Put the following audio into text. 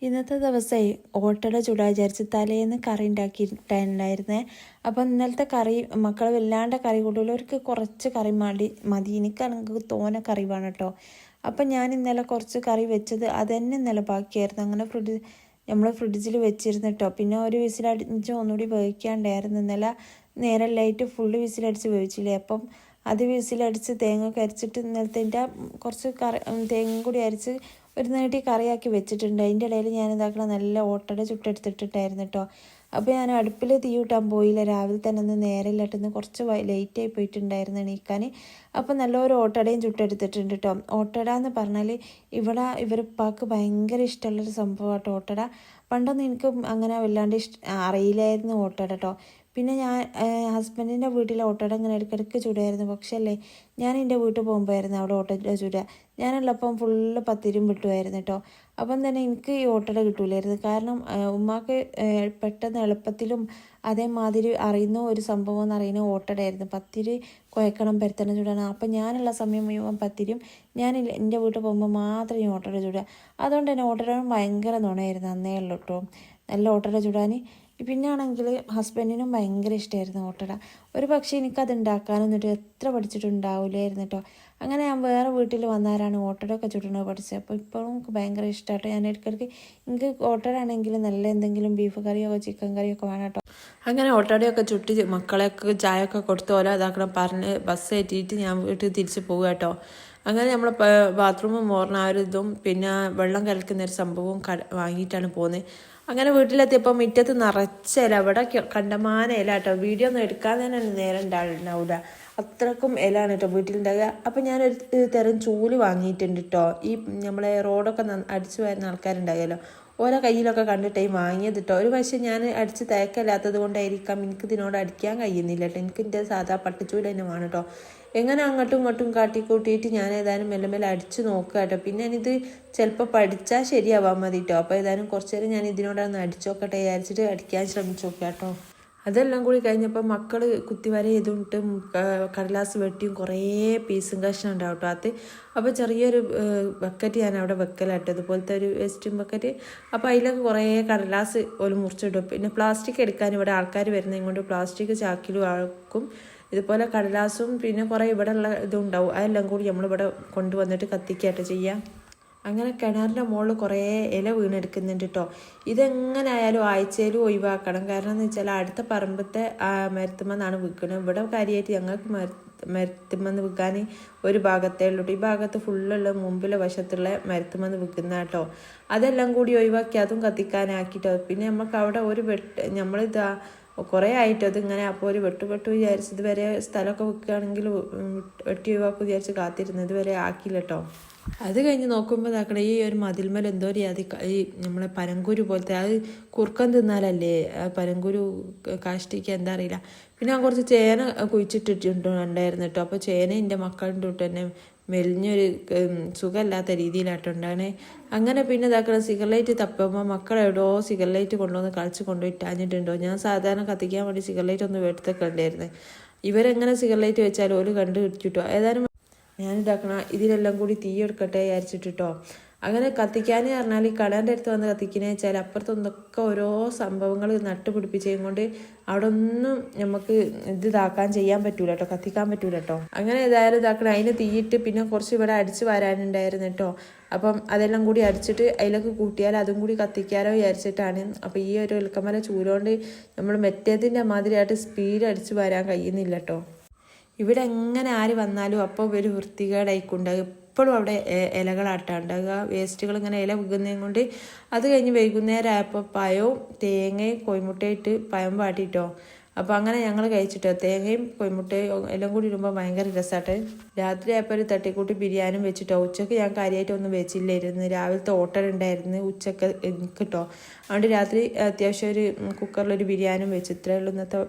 ഇന്നത്തെ ദിവസമായി ഓട്ടട ചുടാ വിചാരിച്ച് തലേന്ന് കറി ഉണ്ടാക്കിയിട്ടുണ്ടായിരുന്നേ. അപ്പം ഇന്നലത്തെ കറി മക്കൾ വല്ലാണ്ട് കറി കൂട്ടുള്ളവർക്ക് കുറച്ച് കറി മതി. എനിക്കാണെങ്കിൽ തോനെ കറി വേണം കേട്ടോ. അപ്പം ഞാൻ ഇന്നലെ കുറച്ച് കറി വെച്ചത് അതന്നെ ഇന്നലെ ബാക്കിയായിരുന്നു. അങ്ങനെ നമ്മൾ ഫ്രിഡ്ജിൽ വെച്ചിരുന്നു കേട്ടോ. പിന്നെ ഒരു വിസിലടിച്ച് ഒന്നുകൂടി വേവിക്കാണ്ടായിരുന്നു. ഇന്നലെ നേരല്ലായിട്ട് ഫുള്ള് വിസിലടിച്ച് വേവിച്ചില്ലേ. അപ്പം അത് വിസിലടിച്ച് തേങ്ങ ഒക്കെ അരച്ചിട്ട് ഇന്നലത്തെ കുറച്ച് തേങ്ങ കൂടി അരച്ച് ഒരു നീട്ടി കറിയാക്കി വെച്ചിട്ടുണ്ട്. അതിൻ്റെ ഇടയിൽ ഞാൻ ഇതാക്കണം നല്ല ഓട്ടട ചുട്ടെടുത്തിട്ടുണ്ടായിരുന്നു കേട്ടോ. അപ്പോൾ ഞാൻ അടുപ്പിൽ തീ കൂട്ടാൻ പോയില്ല. രാവിലെ തന്നെ ഒന്ന് നേരമില്ലാട്ടെന്ന് കുറച്ച് ലേറ്റായി പോയിട്ടുണ്ടായിരുന്നു എണീക്കാൻ. അപ്പോൾ നല്ലൊരു ഓട്ടടയും ചുട്ടെടുത്തിട്ടുണ്ട് കേട്ടോ. ഓട്ടട എന്ന് പറഞ്ഞാൽ ഇവരുപ്പാക്ക് ഭയങ്കര ഇഷ്ടമുള്ളൊരു സംഭവം കേട്ടോ ഓട്ടട. പണ്ടൊന്നും എനിക്ക് അങ്ങനെ വല്ലാണ്ട് അറിയില്ലായിരുന്നു ഓട്ടട കേട്ടോ. പിന്നെ ഞാൻ ഹസ്ബൻഡിൻ്റെ വീട്ടിലെ ഓട്ടട ഇങ്ങനെ ഇടയ്ക്കിടയ്ക്ക് ചുടുമായിരുന്നു. പക്ഷേ അല്ലേ ഞാൻ എൻ്റെ വീട്ടിൽ പോകുമ്പോഴായിരുന്നു അവിടെ ഓട്ടട ചുടുക. ഞാനുള്ളപ്പം ഫുള്ള് പത്തിരിയും വിട്ടുമായിരുന്നു കേട്ടോ. അപ്പം തന്നെ എനിക്ക് ഈ ഓട്ടട കിട്ടൂലായിരുന്നു. കാരണം ഉമ്മാക്ക് പെട്ടെന്ന് എളുപ്പത്തിലും അതേമാതിരി അറിയുന്ന ഒരു സംഭവം എന്ന് പറയുന്നത് ഓട്ടടയായിരുന്നു. പത്തിരി കുഴക്കണം, പരത്തണം, ചുടണം. അപ്പം ഞാനുള്ള സമയം മുഴുവൻ പത്തിരിയും ഞാൻ എൻ്റെ വീട്ടിൽ പോകുമ്പോൾ മാത്രമേ ഈ ഓട്ടട ചുടുക. അതുകൊണ്ട് തന്നെ ഓട്ടട ഭയങ്കര നുണയായിരുന്നു അന്നേ ഉള്ളൂ കേട്ടോ. നല്ല ഓട്ടട ചുടാൻ. പിന്നെ ആണെങ്കിൽ ഹസ്ബൻഡിനും ഭയങ്കര ഇഷ്ടമായിരുന്നു ഓട്ടട. ഒരു പക്ഷേ എനിക്കത് ഉണ്ടാക്കാനൊന്നിട്ട് എത്ര പഠിച്ചിട്ടുണ്ടാവില്ലായിരുന്നു കേട്ടോ. അങ്ങനെ ഞാൻ വേറെ വീട്ടിൽ വന്നാലാണ് ഓട്ടടയൊക്കെ ചുടുന്നത് പഠിച്ചത്. അപ്പോൾ ഇപ്പോഴും എനിക്ക് ഭയങ്കര ഇഷ്ടമാട്ടോ. ഞാൻ ഇടയ്ക്കിടയ്ക്ക് എനിക്ക് ഓട്ടട ആണെങ്കിൽ നല്ല എന്തെങ്കിലും ബീഫ് കറിയോ ചിക്കൻ കറിയോ ഒക്കെ വേണം കേട്ടോ. അങ്ങനെ ഓട്ടടയൊക്കെ ചുട്ടി മക്കളെയൊക്കെ ചായയൊക്കെ കൊടുത്ത് ഓരോ ഇതാക്കണം പറഞ്ഞ് ബസ് കയറ്റിയിട്ട് ഞാൻ വീട്ടിൽ തിരിച്ച് പോകുക കേട്ടോ. അങ്ങനെ നമ്മൾ ബാത്റൂമും മോർന്ന ആ ഒരു ഇതും പിന്നെ വെള്ളം കലക്കുന്നൊരു സംഭവവും വാങ്ങിയിട്ടാണ് പോകുന്നത്. അങ്ങനെ വീട്ടിലെത്തിയപ്പോൾ മുറ്റത്ത് നിറച്ച ഇല, ഇവിടെ കണ്ടമാന ഇല കേട്ടോ. വീഡിയോ ഒന്നും എടുക്കാൻ തന്നെ നേരം ഉണ്ടാവില്ല, അത്രക്കും ഇലയാണ് കേട്ടോ വീട്ടിലുണ്ടാകുക. അപ്പം ഞാനൊരു തരം ചൂല് വാങ്ങിയിട്ടുണ്ട് കേട്ടോ. ഈ നമ്മളെ റോഡൊക്കെ അടിച്ചു വരുന്ന ആൾക്കാരുണ്ടാകുമല്ലോ, ഓരോ കയ്യിലൊക്കെ കണ്ടിട്ടായി വാങ്ങിയത് കേട്ടോ. ഒരു പക്ഷേ ഞാൻ അടിച്ച് തേക്കല്ലാത്തത് കൊണ്ടായിരിക്കാം എനിക്ക് ഇതിനോട് അടിക്കാൻ കഴിയുന്നില്ല കേട്ടോ. എനിക്ക് എൻ്റെ സാധാ പട്ടുചൂല് തന്നെ വേണം കേട്ടോ. എങ്ങനെ അങ്ങോട്ടും ഇങ്ങോട്ടും കാട്ടിക്കൂട്ടിയിട്ട് ഞാൻ ഏതായാലും മെല്ലെ മെല്ലെ അടിച്ച് നോക്കുക കേട്ടോ. പിന്നെ ഞാനിത് ചിലപ്പോൾ പഠിച്ചാൽ ശരിയാവാൻ മതി കേട്ടോ. അപ്പോൾ ഏതായാലും കുറച്ച് നേരം ഞാൻ ഇതിനോടൊന്ന് അടിച്ചു നോക്കട്ടെ വിചാരിച്ചിട്ട് അടിക്കാൻ ശ്രമിച്ചു നോക്കുക കേട്ടോ. അതെല്ലാം കൂടി കഴിഞ്ഞപ്പോൾ മക്കൾ കുത്തിവര ചെയ്തുകൊണ്ട് കടലാസ് വെട്ടിയും കുറേ പീസും കഷ്ണം ഉണ്ടാവും കേട്ടോ അത്. അപ്പോൾ ചെറിയൊരു ബക്കറ്റ് ഞാൻ അവിടെ വെക്കലാട്ടോ, ഇതുപോലത്തെ ഒരു വേസ്റ്റ് ബക്കറ്റ്. അപ്പോൾ അതിലൊക്കെ കുറേ കടലാസ് ഒരു മുറിച്ചിടും. പിന്നെ പ്ലാസ്റ്റിക് എടുക്കാൻ ഇവിടെ ആൾക്കാർ വരുന്നത് കൊണ്ട് പ്ലാസ്റ്റിക് ചാക്കിലും ആക്കും. ഇതുപോലെ കടലാസും പിന്നെ കുറേ ഇവിടെ ഉള്ള ഇതുണ്ടാവും. അതെല്ലാം കൂടി നമ്മളിവിടെ കൊണ്ടുവന്നിട്ട് കത്തിക്കാട്ടോ ചെയ്യാം. അങ്ങനെ കിണറിൻ്റെ മുകളിൽ കുറേ ഇല വീണെടുക്കുന്നുണ്ട് കേട്ടോ. ഇതെങ്ങനെ ആയാലും ആഴ്ചയിലും ഒഴിവാക്കണം. കാരണം എന്ന് വെച്ചാൽ അടുത്ത പറമ്പത്തെ മരത്തുമെന്നാണ് വിൽക്കുന്നത്. ഇവിടെ കാര്യമായിട്ട് ഞങ്ങൾക്ക് മരത്തുമെന്ന് വിൽക്കാൻ ഒരു ഭാഗത്തേ ഉള്ളൂ. ഈ ഭാഗത്ത് ഫുള്ളുള്ള മുമ്പിലെ വശത്തുള്ള മരത്തുമെന്ന് വിൽക്കുന്ന കേട്ടോ. അതെല്ലാം കൂടി ഒഴിവാക്കി അതും കത്തിക്കാനാക്കിട്ടോ. പിന്നെ നമുക്ക് അവിടെ ഒരു നമ്മളിതാ കുറേ ആയിട്ട് അതിങ്ങനെ. അപ്പോൾ ഒരു വെട്ടു വിചാരിച്ച് ഇതുവരെ സ്ഥലമൊക്കെ വിൽക്കുകയാണെങ്കിൽ വെട്ടി ഒഴിവാക്കും വിചാരിച്ച് കാത്തിരുന്നത് ഇതുവരെ ആക്കിയില്ല കേട്ടോ. അത് കഴിഞ്ഞ് നോക്കുമ്പോൾ ഇതാക്കണം ഈ ഒരു മതിൽമേൽ എന്തോ ഈ നമ്മളെ പനങ്കുരു പോലത്തെ അത് കുറുക്കം തിന്നാലല്ലേ പനങ്കുരു കാഷ്ടിക്ക് എന്താ അറിയില്ല. പിന്നെ ഞാൻ കുറച്ച് ചേന കുഴിച്ചിട്ടിട്ടുണ്ടായിരുന്നു കേട്ടോ. അപ്പോൾ ചേന എൻ്റെ മക്കളുടെ തൊട്ട് തന്നെ മെലിഞ്ഞൊരു സുഖമില്ലാത്ത രീതിയിലായിട്ടുണ്ടാകണേ. അങ്ങനെ പിന്നെ ഇതാക്കണം സിഗരറ്റ് തപ്പുമ്പോൾ മക്കളെവിടോ സിഗരറ്റ് കൊണ്ടുവന്ന് കളിച്ച് കൊണ്ടുപോയിട്ടാഞ്ഞിട്ടുണ്ടോ. ഞാൻ സാധാരണ കത്തിക്കാൻ വേണ്ടി സിഗരറ്റ് ഒന്ന് എടുത്തൊക്കെ ഉണ്ടായിരുന്നത്. ഇവരെങ്ങനെ സിഗരറ്റ് വെച്ചാലും ഒരു കണ്ട് കിട്ടിട്ടോ. ഏതായാലും ഞാനിതാക്കണം ഇതിലെല്ലാം കൂടി തീ എടുക്കട്ടെ വിചാരിച്ചിട്ടോ. അങ്ങനെ കത്തിക്കാൻ പറഞ്ഞാൽ ഈ കടേൻ്റെ അടുത്ത് വന്ന് കത്തിക്കുന്നത് വെച്ചാൽ അപ്പുറത്തൊന്നൊക്കെ ഓരോ സംഭവങ്ങൾ നട്ടുപിടിപ്പിച്ചതും കൊണ്ട് അവിടെ ഒന്നും നമുക്ക് ഇതാക്കാൻ ചെയ്യാൻ പറ്റൂല കേട്ടോ, കത്തിക്കാൻ പറ്റൂല കേട്ടോ. അങ്ങനെ ഏതായാലും ഇതാക്കണം അതിന് തീയിട്ട് പിന്നെ കുറച്ച് ഇവിടെ അടിച്ച് വരാനുണ്ടായിരുന്നു കേട്ടോ. അപ്പം അതെല്ലാം കൂടി അടിച്ചിട്ട് അതിലേക്ക് കൂട്ടിയാൽ അതും കൂടി കത്തിക്കാലോ വിചാരിച്ചിട്ടാണ്. അപ്പോൾ ഈ ഒരു ഇലക്കമല ചൂലുകൊണ്ട് നമ്മൾ മറ്റേതിൻ്റെ മാതിരിയായിട്ട് സ്പീഡ് അടിച്ച് വരാൻ കഴിയുന്നില്ല കേട്ടോ. ഇവിടെ എങ്ങനെ ആര് വന്നാലും അപ്പോൾ ഒരു വൃത്തികേടായിക്കൊണ്ടാകും. എപ്പോഴും അവിടെ ഇലകളാട്ടാണ്ടാകുക, വേസ്റ്റുകൾ ഇങ്ങനെ ഇല വിൽക്കുന്നതും കൊണ്ട്. അത് കഴിഞ്ഞ് വൈകുന്നേരം ആയപ്പോൾ പഴവും തേങ്ങയും കോഴിമുട്ടയിട്ട് പഴം വാട്ടിയിട്ടോ. അപ്പോൾ അങ്ങനെ ഞങ്ങൾ കഴിച്ചിട്ടോ. തേങ്ങയും കോഴിമുട്ടയും എല്ലാം കൂടി ഇടുമ്പോൾ ഭയങ്കര രസമായിട്ട്. രാത്രി ആയപ്പോൾ ഒരു തട്ടിക്കൂട്ടി ബിരിയാണിയും വെച്ചിട്ടോ. ഉച്ചക്ക് ഞാൻ കാര്യമായിട്ടൊന്നും വെച്ചില്ലായിരുന്നു. രാവിലത്തെ ഓട്ടർ ഉണ്ടായിരുന്നു ഉച്ചക്ക് എനിക്ക് കേട്ടോ. അതുകൊണ്ട് രാത്രി അത്യാവശ്യം ഒരു കുക്കറിലൊരു ബിരിയാണിയും വെച്ച്. ഇത്രയേ ഉള്ളൂ ഇന്നത്തെ